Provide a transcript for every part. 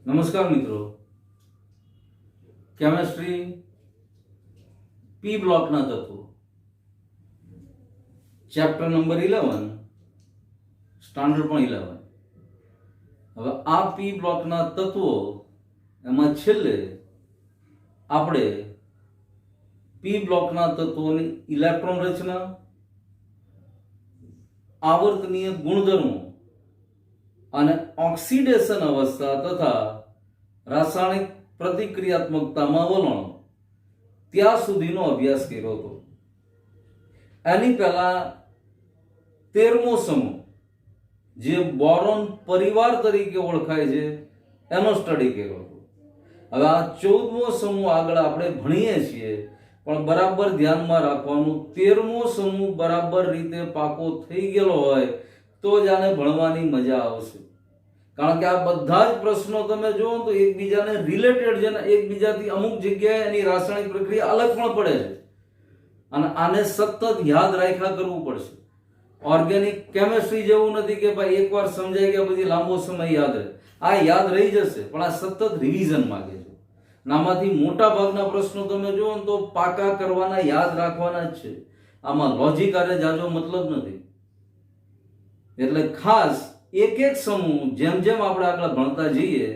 નમસ્કાર મિત્રો, કેમેસ્ટ્રી પી બ્લોકના તત્વો ચેપ્ટર નંબર 11 સ્ટાન્ડર્ડ પણ 11. હવે આ પી બ્લોકના તત્વો એમાં છેલ્લે આપણે પી બ્લોકના તત્વોની ઇલેક્ટ્રોન રચના, આવર્તનીય ગુણધર્મો અને ઓક્સિડેશન અવસ્થા તથા રાસાયણિક પ્રતિક્રિયાત્મકતામાં વલણો ત્યાં સુધીનો અભ્યાસ કર્યો હતો. એની પહેલા 13મો સમૂહ જે બોરોન પરિવાર તરીકે ઓળખાય છે એનો સ્ટડી કર્યો હતો. હવે આ 14મો સમૂહ આગળ આપણે ભણીએ છીએ, પણ બરાબર ધ્યાનમાં રાખવાનું 13મો સમૂહ બરાબર રીતે પાકો થઈ ગયેલો હોય તો જ આને ભણવાની મજા આવશે. કારણ કે આ બધા જ પ્રશ્નો તમે જુઓ તો એકબીજાને રિલેટેડ છે ને એકબીજાથી અમુક જગ્યાએ એની રાસાયણિક પ્રક્રિયા અલગ પણ પડે છે અને આને સતત યાદ રાખ્યા કરવું પડશે. ઓર્ગેનિક કેમેસ્ટ્રી જેવું નથી કે ભાઈ એકવાર સમજાઈ ગયા પછી લાંબો સમય યાદ રહે. આ યાદ રહી જશે, પણ આ સતત રિવિઝન માંગે છે. આમાંથી મોટા ભાગના પ્રશ્નો તમે જુઓ તો પાકા કરવાના, યાદ રાખવાના જ છે. આમાં લોજિક આરે જાજો મતલબ નથી. એટલે ખાસ એક એક સમૂહ જેમ જેમ આપણે આગળ ભણતા જઈએ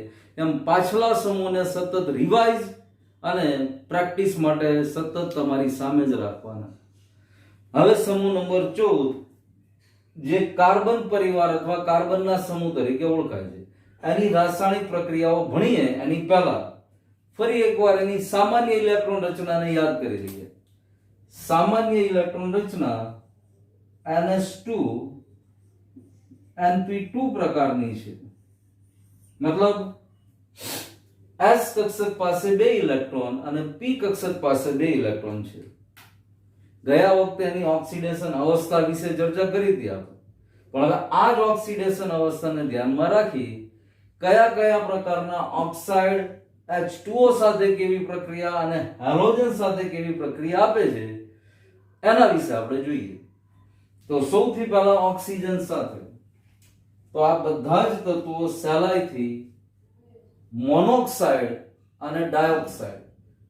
એમ પાછલા સમૂહને સતત રિવાઇઝ અને પ્રેક્ટિસ માટે સતત તમારી સામે જ રાખવાના. હવે સમૂહ નંબર 14 જે કાર્બન પરિવાર અથવા કાર્બનના સમૂહ તરીકે ઓળખાય છે, એની રાસાયણિક પ્રક્રિયાઓ ભણીએ એની પહેલા ફરી એકવાર એની સામાન્ય ઇલેક્ટ્રોન રચનાને યાદ કરી લઈએ. સામાન્ય ઇલેક્ટ્રોન રચના NH2 NP2 પ્રકારની છે. મતલબ S કક્ષક પાસે 2 ઇલેક્ટ્રોન અને P કક્ષક પાસે 2 ઇલેક્ટ્રોન છે. ગયા વખતે એની ઓક્સિડેશન અવસ્થા વિશે ચર્ચા કરી હતી આપણે, પણ હવે આ જ ઓક્સિડેશન અવસ્થાને ધ્યાનમાં રાખી કયા કયા પ્રકારના ઓક્સાઇડ H2O સાથે કેવી પ્રક્રિયા અને હેલોજન સાથે કેવી પ્રક્રિયા આપે છે એના વિશે આપણે જોઈએ. તો સૌથી પહેલા ઓક્સિજન સાથે, તો આ બધા જ તત્વો સહેલાઈથી મોનોક્સાઇડ અને ડાયોક્સાઇડ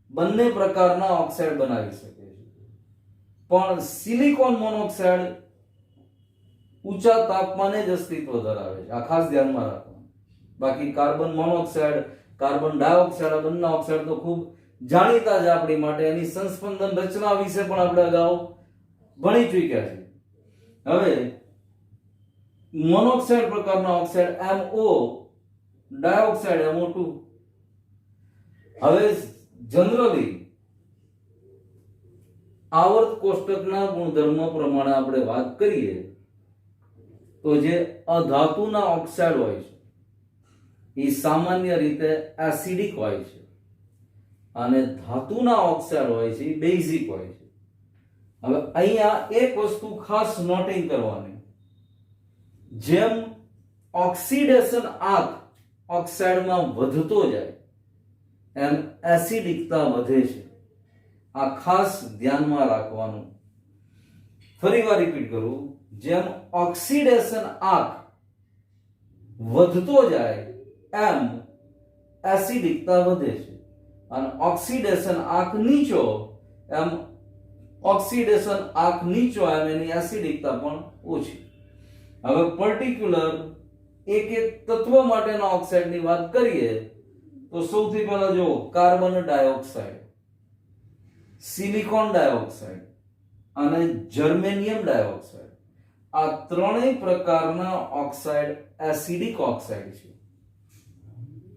બંને પ્રકારના ઓક્સાઇડ બનાવી શકે છે. પણ સિલિકોન મોનોક્સાઇડ ઊંચા તાપમાને જ અસ્તિત્વ ધરાવે છે. આ ખાસ ધ્યાનમાં રાખવાનું. બાકી કાર્બન મોનોક્સાઇડ, કાર્બન ડાયોક્સાઇડ, આ બંને ઓક્સાઇડ તો ખૂબ જાણીતા છે આપણી માટે. એની સંસ્પંદન રચના વિશે પણ આપણે અગાઉ ભણી ચૂક્યા છે. હવે મોનોક્સાઇડ પ્રકારના ઓક્સાઇડ MO, ડાયોક્સાઇડ MO2. હવે જનરલી આવર્ત કોષ્ટકના ગુણધર્મ પ્રમાણે આપણે વાત કરીએ તો જે અધાતુના ઓક્સાઇડ હોય છે એ સામાન્ય રીતે એસિડિક હોય છે અને ધાતુના ઓક્સાઇડ હોય છે એ બેઝિક હોય છે. હવે અહીંયા એક વસ્તુ ખાસ નોટિંગ કરવાની, જેમ ઓક્સિડેશન આંક ઓક્સાઇડમાં વધતો જાય એમ એસિડિકતા વધે છે. આ ખાસ ધ્યાનમાં રાખવાનું. ફરીવાર રિપીટ કરું, જેમ ઓક્સિડેશન આંક વધતો જાય એમ એસિડિકતા વધે છે અને ઓક્સિડેશન આંક નીચો એમ એની એસિડિકતા પણ ઓછી. હવે પર્ટિક્યુલર એક એક તત્વ માટેના ઓક્સાઇડની વાત કરીએ તો સૌથી પહેલા જો કાર્બન ડાયોક્સાઇડ, સિલિકોન ડાયોક્સાઇડ અને જર્મેનિયમ ડાયોક્સાઇડ, આ ત્રણેય પ્રકારના ઓક્સાઇડ એસિડિક ઓક્સાઇડ છે.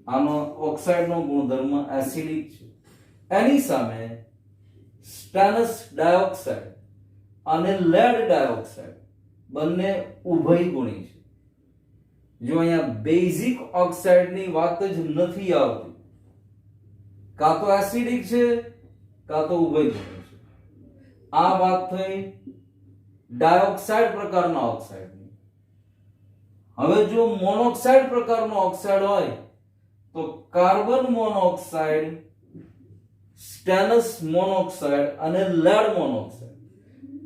આનો ઓક્સાઇડનો ગુણધર્મ એસિડિક છે. એની સામે સ્ટેનસ ડાયોક્સાઇડ અને લેડ ડાયોક્સાઇડ બંને ઉભયગુણી છે. જો અહીંયા બેઝિક ઓક્સાઇડની વાત જ નથી આવતી, કાં તો એસિડિક છે કાં તો ઉભયગુણી છે. આ વાત થઈ ડાયોક્સાઇડ પ્રકારના ઓક્સાઇડની. હવે જો મોનોક્સાઇડ પ્રકારનો ઓક્સાઇડ હોય તો કાર્બન મોનોક્સાઇડ, સ્ટેનસ મોનોક્સાઇડ અને લેડ મોનોક્સાઇડ,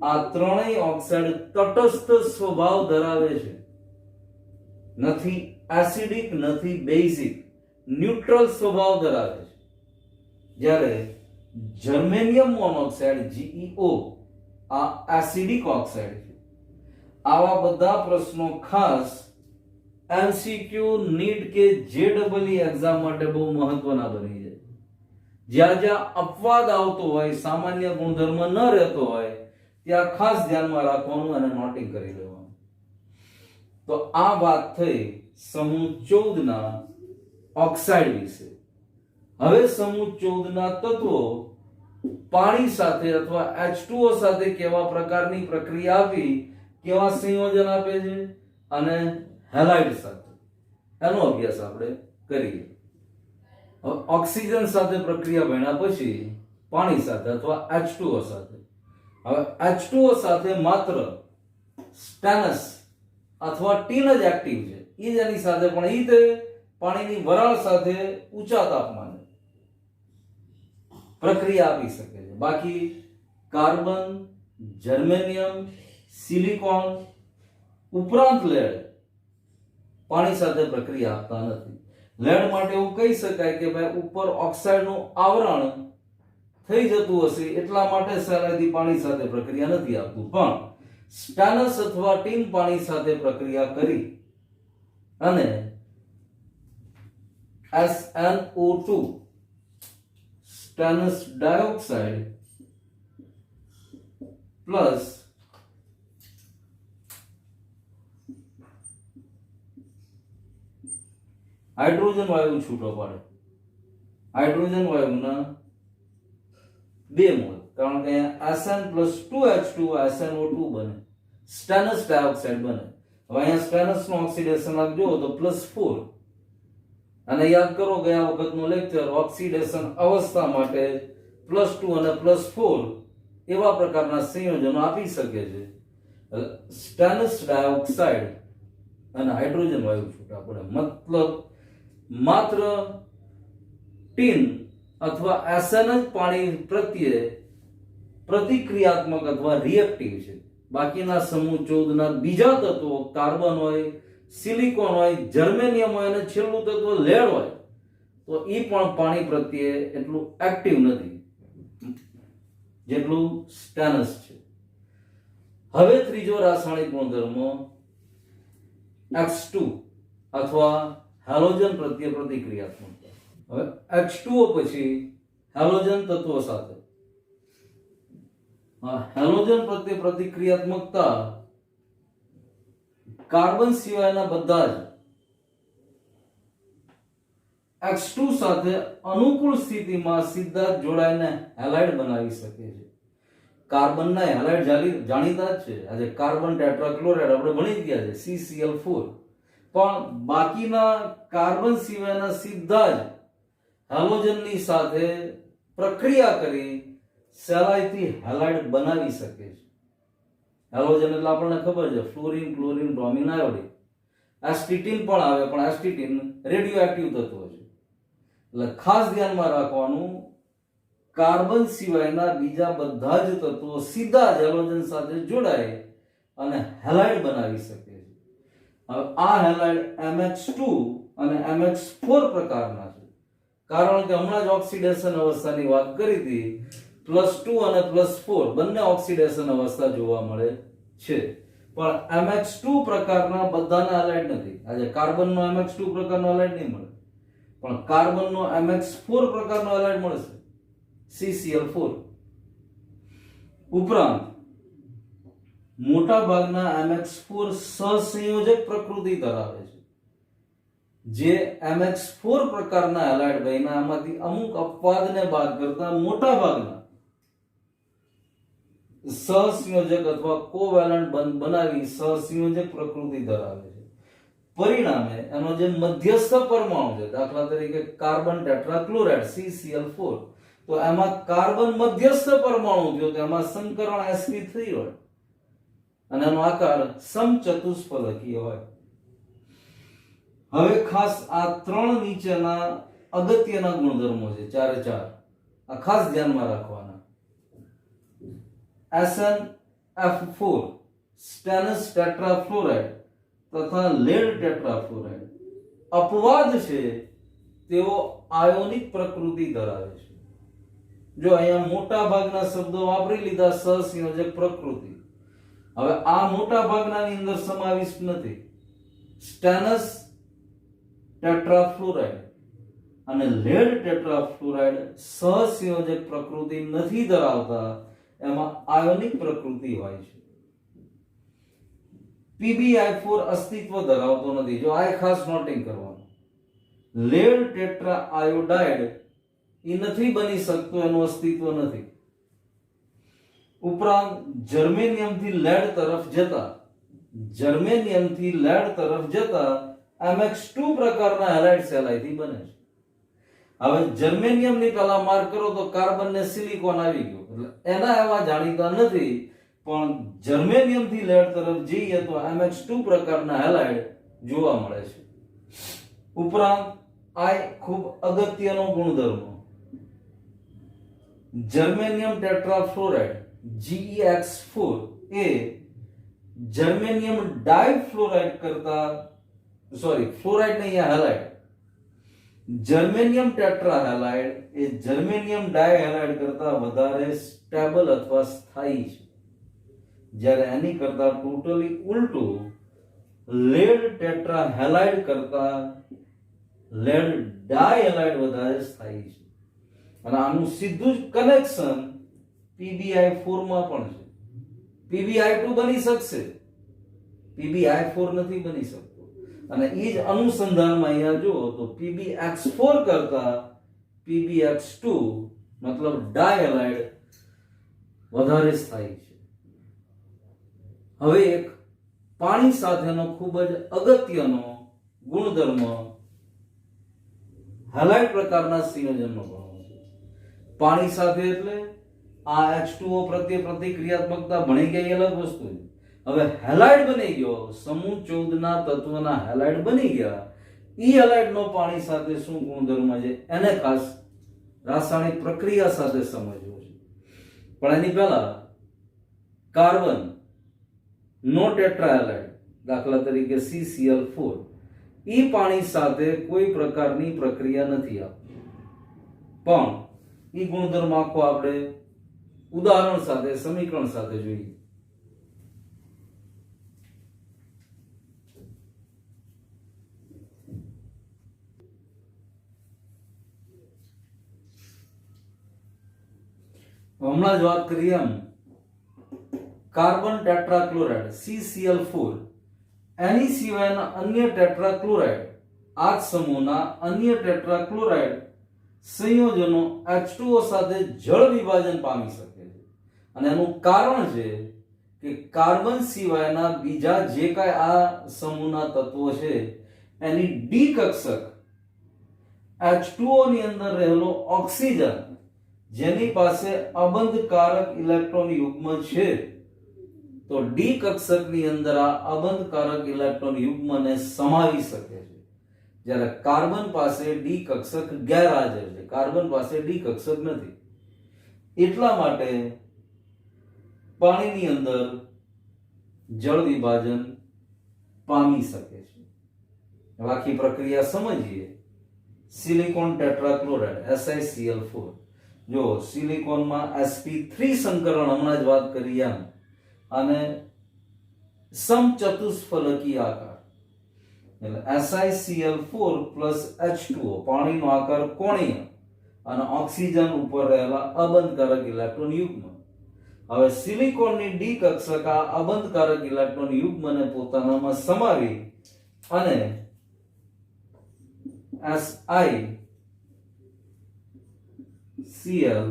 આ ત્રણેય ઓક્સાઇડ તટસ્થ સ્વભાવ ધરાવે છે. નથી એસિડિક, નથી બેઝિક, ન્યુટ્રલ સ્વભાવ ધરાવે છે, જ્યારે જર્મેનિયમ મોનોક્સાઇડ GeO આ એસિડિક ઓક્સાઇડ છે. આવા બધા પ્રશ્નો ખાસ MCQ નીટ કે JEE એક્ઝામ માટે બહુ મહત્વના બની જાય. જ્યાં જ્યાં અપવાદ આવતો હોય, સામાન્ય ગુણધર્મ ન રહેતો હોય, ત્યાં ખાસ ધ્યાનમાં રાખવાનું અને નોટિંગ કરી લેવાનું. તો આ વાત થઈ સમૂહ 14 ના ઓક્સાઇડ વિશે. હવે સમૂહ 14 ના તત્વો પાણી સાથે અથવા H2O સાથે કેવા પ્રકારની પ્રક્રિયા આપી કેવા સંયોજન આપે છે અને હેલાઇડ સાથે એનો અભ્યાસ આપણે કરીએ. હવે ઓક્સિજન સાથે પ્રક્રિયા ભણ્યા પછી પાણી સાથે અથવા H2O સાથે. હવે H2O સાથે માત્ર સ્ટેનસ અથવા ટીન જ એક્ટિવ છે. એ જ એની સાથે પણ એ તે પાણીની વરાળ સાથે ઊંચા તાપમાને પ્રક્રિયા આપી શકે છે. બાકી કાર્બન, જર્મેનિયમ, સિલિકોન ઉપરાંત લેડ પાણી સાથે પ્રક્રિયા આપતા નથી. લેડ માટે એવું કહી શકાય કે ભાઈ ઉપર ઓક્સાઇડનું આવરણ થઈ જતું હશે એટલા માટે સહેલાઈથી પાણી સાથે પ્રક્રિયા નથી આપતું. પણ સ્ટેનસ અથવા ટીન પાણી સાથે પ્રક્રિયા કરી અને SnO2 સ્ટેનસ ડાયોક્સાઇડ પ્લસ હાઇડ્રોજન વાયુ છૂટો પાડે. હાઇડ્રોજન વાયુના 2 મોલ, કારણ કે SN+2H2 SnO2 બને, સ્ટેનસ ડાયોક્સાઇડ બને. હવે અહીંયા સ્ટેનસ નું ઓક્સિડેશન આપ જુઓ તો +4, અને યાદ કરો ગયા વખતનો લેક્ચર ઓક્સિડેશન અવસ્થા માટે +2 અને +4 એવા પ્રકારના સંયોજનો આપી શકે છે. સ્ટેનસ ડાયોક્સાઇડ અને હાઇડ્રોજન વાયુ છૂટા પડે. મતલબ માત્ર ટીન અથવા SN જ પાણી પ્રત્યે પ્રતિક્રિયાત્મક અથવા રિએક્ટિવ છે. બાકીના સમૂહ 14 ના બીજા તત્વો કાર્બન હોય, સિલિકોન હોય, જર્મેનિયમ હોય અને છેલ્લું તત્વ લેડ હોય તો એ પણ પાણી પ્રત્યે એટલું એક્ટિવ નથી જેટલું સ્ટેનસ છે. હવે ત્રીજો રાસાયણિક ગુણધર્મ H2 અથવા હેલોજન પ્રત્યે પ્રતિક્રિયાત્મકતા. હવે H2O પછી હેલોજન તત્વો સાથે હેલોજન પ્રત્યે પ્રતિક્રિયાત્મકતા કાર્બન સિવાયના બધા જ H2 સાથે અનુકૂળ સ્થિતિમાં સીધા જ જોડાઈને હેલાઇડ બનાવી શકે છે. કાર્બનના હેલાઇડ જાણીતા જ છે. આજે કાર્બન ટેટ્રાક્લોરાઇડ આપણે ભણી ગયા છે, CCl4. પણ બાકીના કાર્બન સિવાયના સીધા જ હેલોજનની સાથે પ્રક્રિયા કરી સહેલાઈથી હેલાઇડ બનાવી શકે છે. હેલોજન એટલે આપણને ખબર છે ફ્લોરિન, ક્લોરિન, બ્રોમિન, આયોડિન. એસ્ટિટીન પણ આવે, પણ એસ્ટિટીન રેડિયો એક્ટિવ તત્વ છે. એટલે ખાસ ધ્યાનમાં રાખવાનું કાર્બન સિવાયના બીજા બધા જ તત્વો સીધા જ હેલોજન સાથે જોડાય અને હેલાઇડ બનાવી શકે છે. હવે આ હેલાઇડ MH2 અને MH4 પ્રકારના છે. કારણ કે હમણાં જ ઓક્સિડેશન અવસ્થાની વાત કરી હતી, +2 અને +4 બંને ઓક્સિડેશન અવસ્થા જોવા મળે છે. પણ MH2 પ્રકારના બધાના હેલાઇડ નથી. આજે કાર્બનનો MH2 પ્રકારનો હેલાઇડ નહીં મળે, પણ કાર્બનનો MH4 પ્રકારનો હેલાઇડ મળશે, CCl4. ઉપરાંત મોટા ભાગના MH4 સહસંયોજક પ્રકૃતિ ધરાવે છે. જે MH4 પ્રકારના હેલાઇડ બન્યા આમાંથી અમુક અપવાદને બાદ કરતા મોટા ભાગના સહસંયોજક અથવા કોવેલન્ટ બંધ બનાવી સહસંયોજક પ્રકૃતિ ધરાવે છે. પરિણામે એનો જે મધ્યસ્થ પરમાણુ છે, દાખલા તરીકે કાર્બન ટેટ્રાક્લોરાઇડ CCl4, તો એમાં કાર્બન મધ્યસ્થ પરમાણુ થયો, તેમાં સંકરણ sp3 હોય અને એનો આકાર સમચતુષ્ફલકીય હોય. હવે ખાસ આ 3 નીચેના અગત્યના ગુણધર્મો છે, 4 આ ખાસ ધ્યાનમાં રાખવાના. SnF4 સ્ટેનસ ટેટ્રાફ્લોરાઇડ તથા લેડ ટેટ્રાફ્લોરાઇડ અપવાદ છે તેઓ આયોનિક પ્રકૃતિ ધરાવે છે. જો અહીંયા મોટા ભાગના શબ્દો વાપરી લીધા સહસંયોજક પ્રકૃતિ. હવે આ મોટા ભાગનાની અંદર સમાવિષ્ટ નથી. સ્ટેનસ ટેટ્રાફ્લોરાઇડ અને લેડ ટેટ્રાફ્લોરાઇડ સહસંયોજક પ્રકૃતિ નથી ધરાવતા, એમાં આયોનિક પ્રકૃતિ હોય છે. PbI4 અસ્તિત્વ ધરાવતો નથી. જો આ ખાસ નોટિંગ કરવાનું. લેડ ટેટ્રા આયોડાઇડ એ નથી બની શકતો, એનું અસ્તિત્વ નથી. ઉપરાંત જર્મેનિયમથી લેડ તરફ જતા MX2 પ્રકારના હેલાઇડ સેલાઈથી બને છે. હવે જર્મેનિયમની પહેલા માર્ક કરો તો કાર્બન ને સિલિકોન આવી ગયું, એટલે એના એવા જાણીતા નથી, પણ જર્મેનિયમથી લેડ તરફ જઈએ તો MX2 પ્રકારના હેલાઇડ જોવા મળે છે. ઉપરાંત આ ખૂબ અગત્યનો ગુણધર્મ, જર્મેનિયમ ટેટ્રાફ્લોરાઇડ GeX4 એ જર્મેનિયમ ડાયફ્લોરાઇડ કરતા ફ્લોરાઇડ ને અહીંયા હેલાઇડ, જર્મેનિયમ ટેટ્રા હેલાઇડ એ જર્મેનિયમ ડાયહેલાઇડ કરતા વધારે સ્ટેબલ અથવા સ્થાયી છે, જ્યારે એની કરતા ટોટલી ઉલટું લેડ ટેટ્રા હેલાઇડ કરતા લેડ ડાયહેલાઇડ વધારે સ્થાયી છે. અને આનું સીધું જ કનેક્શન PbI4 માં પણ છે. PbI2 બની શકશે, PbI4 નથી બની શકતો. અને એ જ અનુસંધાનમાં અહીંયા જુઓ તો PbX4 કરતા PbX2 મતલબ ડાયહેલાઇડ વધારે સ્થાયી છે. હવે એક પાણી સાથેનો ખૂબ જ અગત્યનો ગુણધર્મ હેલાઇડ પ્રકારના સંયોજનનો ગણવો છે. પાણી સાથે એટલે આ H2O પ્રત્યે પ્રતિક્રિયાત્મકતા ભણી ગઈ અલગ વસ્તુ છે. હવે હેલાઇડ બની ગયો, સમૂહ 14 ના તત્વના હેલાઇડ બની ગયા. ઈ હેલાઇડ નો પાણી સાથે શું ગુણધર્મ છે એને ખાસ રાસાયણિક પ્રક્રિયા સાથે સમજવું છે. પણ એની પહેલા કાર્બન નો ટેટ્રાહેલાઇડ, દાખલા તરીકે CCl4, ઈ પાણી સાથે કોઈ પ્રકારની પ્રક્રિયા નથી આપતી, પણ ઈ ગુણધર્મ આખો આપણે ઉદાહરણ સાથે સમીકરણ સાથે જોઈએ. હમણાં જ વાત કરીએ એમ કાર્બન ટેટ્રાક્લોરાઇડ CCl4 એની સિવાયના અન્ય ટેટ્રાક્લોરાઇડ, આ જ સમૂહના અન્ય ટેટ્રાક્લોરાઇડ સંયોજનો H2O સાથે જળ વિભાજન પામી શકે છે. અને એનું કારણ છે કે કાર્બન સિવાયના બીજા જે કાંઈ આ સમૂહના તત્વો છે એની ડી કક્ષક H2O ની અંદર રહેલો ઓક્સિજન, જેની પાસે અબંધકારક ઇલેક્ટ્રોન યુગ્મ છે, તો ડી કક્ષકની અંદર આ અબંધકારક ઇલેક્ટ્રોન યુગ્મને સમાવી શકે છે, જ્યારે કાર્બન પાસે ડી કક્ષક ગેરહાજર છે. કાર્બન પાસે ડી કક્ષક નથી, એટલા માટે પાણીની અંદર જળ વિભાજન પામી શકે છે. બાકી પ્રક્રિયા સમજીએ. સિલિકોન ટેટ્રાક્લોરાઇડ SiCl4, જો સિલિકોનમાં sp3 સંકરણ હમણાં જ વાત કરી એમ, અને સમચતુષ્ફલકી આકાર એટલે SiCl4 H2O, પાણીનો આકાર કોણીય અને ઓક્સિજન ઉપર રહેલા અબંધકારક ઇલેક્ટ્રોન યુગ્મ. હવે સિલિકોનની ડી કક્ષક આ અબંધકારક ઇલેક્ટ્રોન યુગ્મને પોતાનામાં સમાવી અને Cl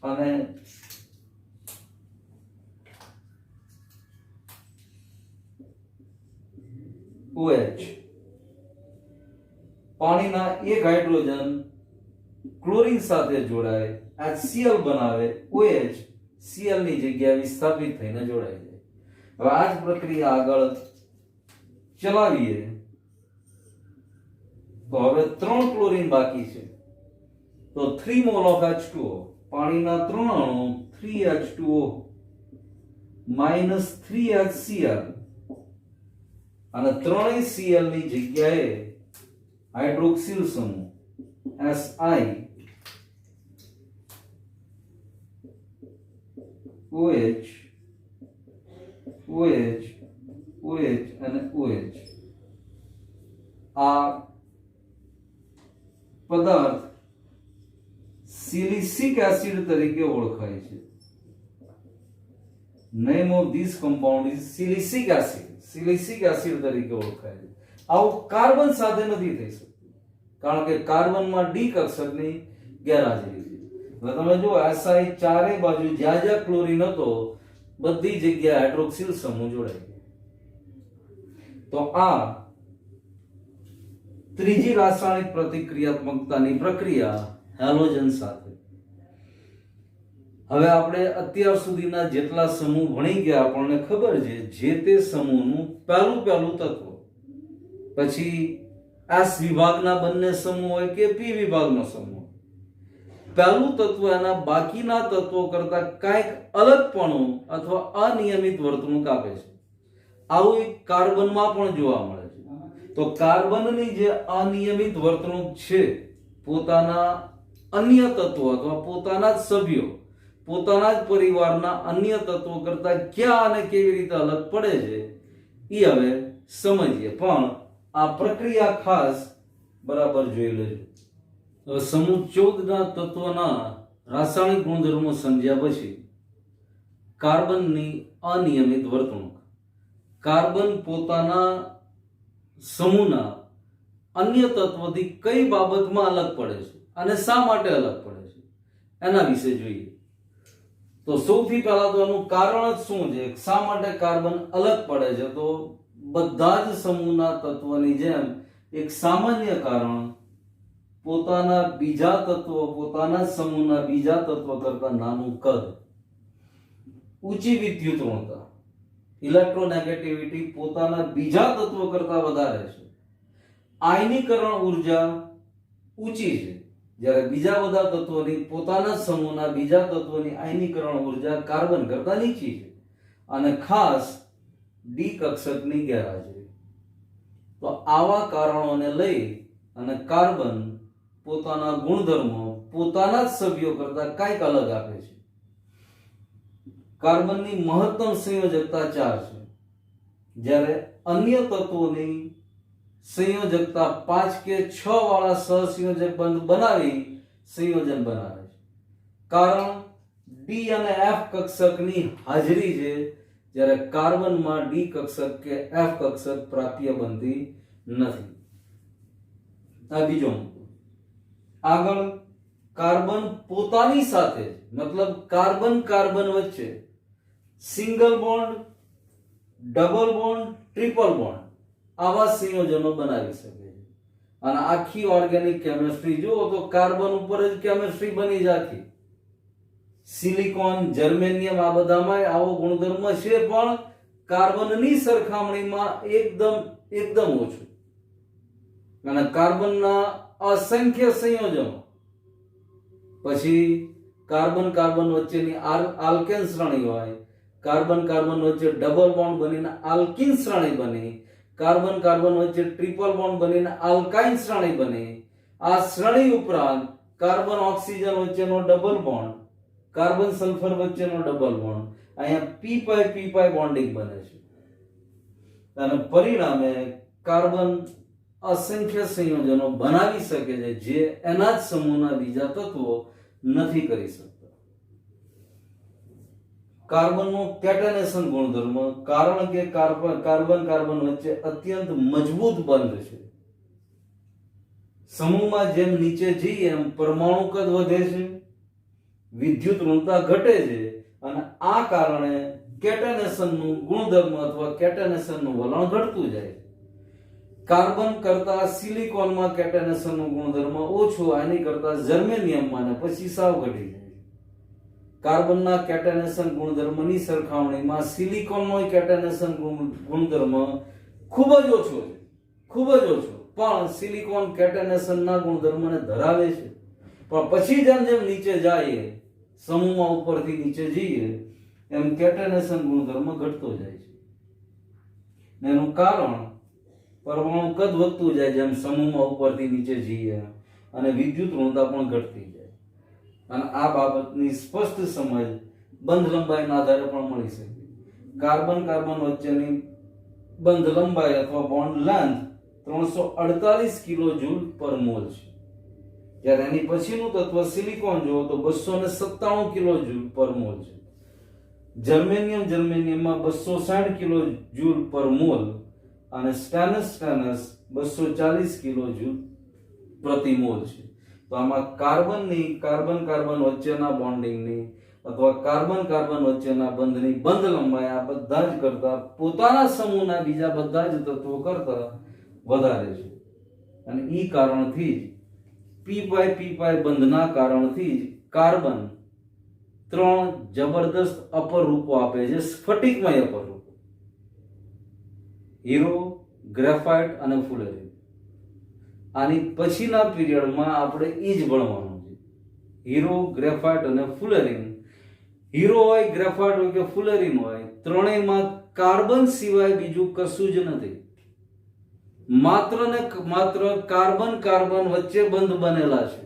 અને OH, પાણીના એક હાઇડ્રોજન ક્લોરીન સાથે જોડાય HCl બનાવે, OH Cl ની જગ્યાએ વિસ્થાપિત થઈને જોડાય છે. હવે આ જ પ્રક્રિયા આગળ ચલાવીએ તો હવે 3 ક્લોરીન બાકી છે, તો 3 મોલ ઓફ H2O, પાણીના 3 અણુ 3H2O -3HCl અને ત્રણેય Cl ની જગ્યાએ હાઇડ્રોક્સિલ સમૂહ Si OH OH OH અને OH આ પદાર્થ સિલિસિક એસિડ તરીકે ઓળખાય છે. Name of this compound is silicic acid તરીકે ઓળખાય છે. આવું કાર્બન સાથે નથી થઈ શકતું કારણ કે કાર્બનમાં ડી કક્ષકની ગેરહાજરી છે. હવે તમે જો Si ચારે બાજુ જ્યાં જ્યાં ક્લોરીન હતો બધી જગ્યાએ હાઇડ્રોક્સિલ સમૂહ જોડાઈ ગયો. તો આ ત્રીજી રાસાયણિક પ્રતિક્રિયાત્મકતાની પ્રક્રિયા હેલોજન સાથે. હવે આપણે અત્યાર સુધીના જેટલા સમૂહ ભણી ગયા આપણને ખબર છે જે તે સમૂહનું પહેલું તત્વ, પછી S વિભાગના બંને સમૂહ હોય કે P વિભાગનો સમૂહ, પહેલું તત્વ એના બાકીના તત્વો કરતા કંઈક અલગપણું અથવા અનિયમિત વર્તણૂક આપે છે. આવું એક કાર્બનમાં પણ જોવા મળે છે. તો કાર્બનની જે અનિયમિત વર્તણૂક છે પોતાના અન્ય તત્વો અથવા પોતાના જ સભ્યો, પોતાના જ પરિવારના અન્ય તત્વો કરતા ક્યાં અને કેવી રીતે અલગ પડે છે એ હવે સમજીએ. પણ આ પ્રક્રિયા ખાસ બરાબર જોઈ લેજો. હવે સમૂહ 14 ના તત્વના રાસાયણિક ગુણધર્મો સમજ્યા પછી કાર્બનની અનિયમિત વર્તણૂક. કાર્બન પોતાના સમૂહના અન્ય તત્વોથી કઈ બાબતમાં અલગ પડે છે અને શા માટે અલગ પડે છે એના વિશે જોઈએ. તો સૌથી પહેલા તો એનું કારણ જ શું છે, શા માટે કાર્બન અલગ પડે છે? તો બધા જ સમૂહના તત્વોની જેમ એક સામાન્ય કારણ પોતાના બીજા તત્વો, પોતાના સમૂહના બીજા તત્વ કરતા નાનું કદ, ઊંચી વિદ્યુત ઋણતા, ઇલેક્ટ્રોનેગેટિવિટી પોતાના બીજા તત્વો કરતા વધારે છે. આયનીકરણ ઉર્જા ઊંચી છે, જ્યારે બીજા બધા તત્વોની પોતાના સમૂહના બીજા તત્વોની આયનીકરણ ઉર્જા કાર્બન કરતા નીચી છે. અને ખાસ ડી કક્ષકની ગેરહાજરી. તો આવા કારણોને લઈ અને કાર્બન પોતાના ગુણધર્મો પોતાના જ સભ્યો કરતા કંઈક અલગ આપે છે. કાર્બનની મહત્તમ સંયોજકતા 4 છે, જ્યારે અન્ય તત્વોની સંયોજકતા 5 કે 6 વાળા સહસંયોજક બંધ બનાવી સંયોજન બનાવે છે. કારણ ડી અને એફ કક્ષકની હાજરી છે, જ્યારે કાર્બનમાં ડી કક્ષક કે એફ કક્ષક પ્રાપ્ય બનતી નથી. આ બીજો મુદ્દો. આગળ કાર્બન પોતાની સાથે, મતલબ કાર્બન વચ્ચે single bond, double bond, triple bond આવા સંયોજનો બનાવી શકે છે. અને આખી ઓર્ગેનિક કેમિસ્ટ્રી જુઓ તો કાર્બન ઉપર જ કેમિસ્ટ્રી બની જતી. સિલિકોન, જર્મેનિયમ આ બધામાં આવો ગુણધર્મ છે, પણ કાર્બનની સરખામણીમાં એકદમ ઓછું. અને કાર્બનના અસંખ્ય સંયોજનો, પછી કાર્બન વચ્ચેની આલ્કેન શ્રેણી હોય, કાર્બન વચ્ચે ડબલ બોન્ડ બનીને આલ્કીન શ્રેણી બની, કાર્બન વચ્ચે ટ્રિપલ બોન્ડ બનીને આલ્કાઇન શ્રેણી બની. આ શ્રેણી ઉપરાંત કાર્બન ઓક્સિજન વચ્ચેનો ડબલ બોન્ડ, કાર્બન સલ્ફર વચ્ચેનો ડબલ બોન્ડ, અહીંયા પી પાઈ બોન્ડિંગ બને છે. અને પરિણામે કાર્બન અસંખ્ય સંયોજનો બનાવી શકે છે જે એના જ સમૂહના બીજા તત્વો નથી કરી શકતા. કાર્બનનો કેટનેશન ગુણધર્મ, કારણ કે કાર્બન વચ્ચે અત્યંત મજબૂત બંધ છે. સમૂહમાં જેમ નીચે જઈએ એમ પરમાણુ કદ વધે છે, વિદ્યુત ઋણતા ઘટે છે, અને આ કારણે કેટનેશનનું ગુણધર્મ અથવા કેટનેશનનું વલણ ઘટતું જાય છે. કાર્બન કરતા સિલિકોનમાં કેટનેશનનું ગુણધર્મ ઓછું, આની કરતા જર્મેનિયમમાં ને પછી સાવ ઘટી જાય છે. કાર્બનના કેટનેશન ગુણધર્મની સરખામણીમાં સિલિકોનનો કેટનેશન ગુણધર્મ ખૂબ જ ઓછો છે, ખૂબ જ ઓછો. પણ સિલિકોન કેટનેશનના ગુણધર્મને ધરાવે છે. પણ પછી જેમ નીચે જઈએ, સમૂહમાં ઉપરથી નીચે જઈએ એમ કેટનેશન ગુણધર્મ ઘટતો જાય છે. એનું કારણ પરમાણુ કદ વધતું જાય જેમ સમૂહમાં ઉપરથી નીચે જઈએ, અને વિદ્યુત ઋણતા પણ ઘટતી જાય. અને આ બાબતની સ્પષ્ટ સમજ બંધ લંબાઈના આધારે પણ મળી શકે. કાર્બન કાર્બન વચ્ચેની બંધ લંબાઈ અથવા બોન્ડ લેન્થ 348 કિલો જૂલ પર મોલ છે. જ્યારે એની પછીનું તત્વ સિલિકોન જુઓ તો 297 કિલો જૂલ પર મોલ છે. જર્મેનિયમમાં 260 કિલો જૂલ પર મોલ અને સ્ટેનસ 240 કિલો જૂલ પ્રતિ મોલ છે. તો આમાં કાર્બન વચ્ચેના બોન્ડિંગની અથવા કાર્બન વચ્ચેના બંધની બંધ લંબાઈ આ બધા જ કરતા પોતાના સમૂહના બીજા બધા જ તત્વો કરતા વધારે છે. અને ઈ કારણથી જ p બંધના કારણથી જ કાર્બન 3 જબરદસ્ત અપર રૂપો આપે છે, સ્ફટિકમય અપર રૂપો: હીરો, ગ્રેફાઇટ અને ફુલેરીન. આની પછીના પીરિયડમાં આપણે ઈ જ ભણવાનું છે, હીરો, ગ્રેફાઇટ અને ફુલેરીન. હીરો હોય, ગ્રેફાઇટ હોય કે ફુલેરીન હોય, ત્રણેયમાં કાર્બન સિવાય બીજું કશું જ નથી. માત્ર ને માત્ર કાર્બન વચ્ચે બંધ બનેલા છે.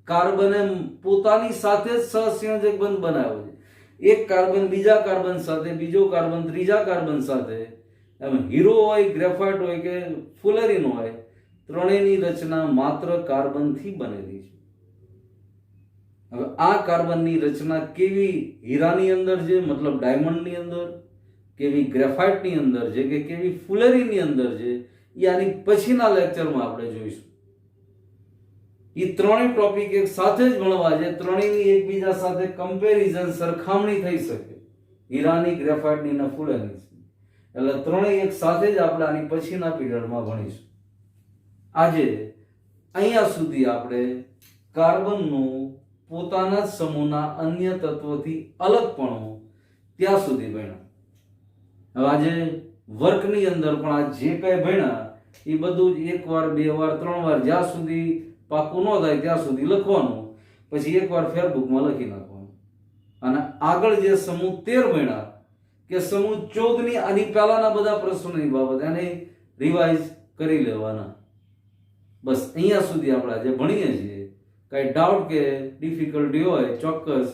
કાર્બને પોતાની સાથે જ સહસંયોજક બંધ બનાવ્યો છે. એક કાર્બન બીજા કાર્બન સાથે, બીજો કાર્બન ત્રીજા કાર્બન સાથે. એમ હીરો હોય, ગ્રેફાઇટ હોય કે ફુલેરીન હોય, ત્રણેયની રચના માત્ર કાર્બનથી બનેલી છે. હવે આ કાર્બનની રચના કેવી હીરાની અંદર છે, મતલબ ડાયમંડની અંદર, કેવી ગ્રેફાઇટની અંદર છે કે કેવી ફુલેરીનની અંદર છે, એ આની પછીના લેક્ચરમાં આપણે જોઈશું. એ ત્રણેય ટોપિક એક સાથે જ ભણવા છે, ત્રણેયની એકબીજા સાથે કમ્પેરિઝન, સરખામણી થઈ શકે, હીરાની, ગ્રેફાઇટની અને ફુલેરીનની. એટલે ત્રણેય એક સાથે જ આપણે આની પછીના પીરિયડમાં ભણીશું. આજે અહીંયા સુધી આપણે કાર્બનનું પોતાના જ સમૂહના અન્ય તત્વોથી અલગપણું ત્યાં સુધી ભણ્યા. હવે આજે વર્કની અંદર પણ આ જે કંઈ ભણ્યા એ બધું જ એકવાર, બે વાર, 3 વાર, જ્યાં સુધી પાકું ન થાય ત્યાં સુધી લખવાનું, પછી એકવાર ફેરબુકમાં લખી નાખવાનું. અને આગળ જે સમૂહ 13 ભણ્યા કે સમૂહ 14 ની આની પહેલાના બધા પ્રશ્નોની બાબત એને રિવાઇઝ કરી લેવાના. બસ અહીંયા સુધી આપણે આજે ભણીએ છીએ. કઈ ડાઉટ કે ડિફિકલ્ટી હોય ચોક્કસ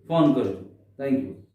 ફોન કરજો. Thank you.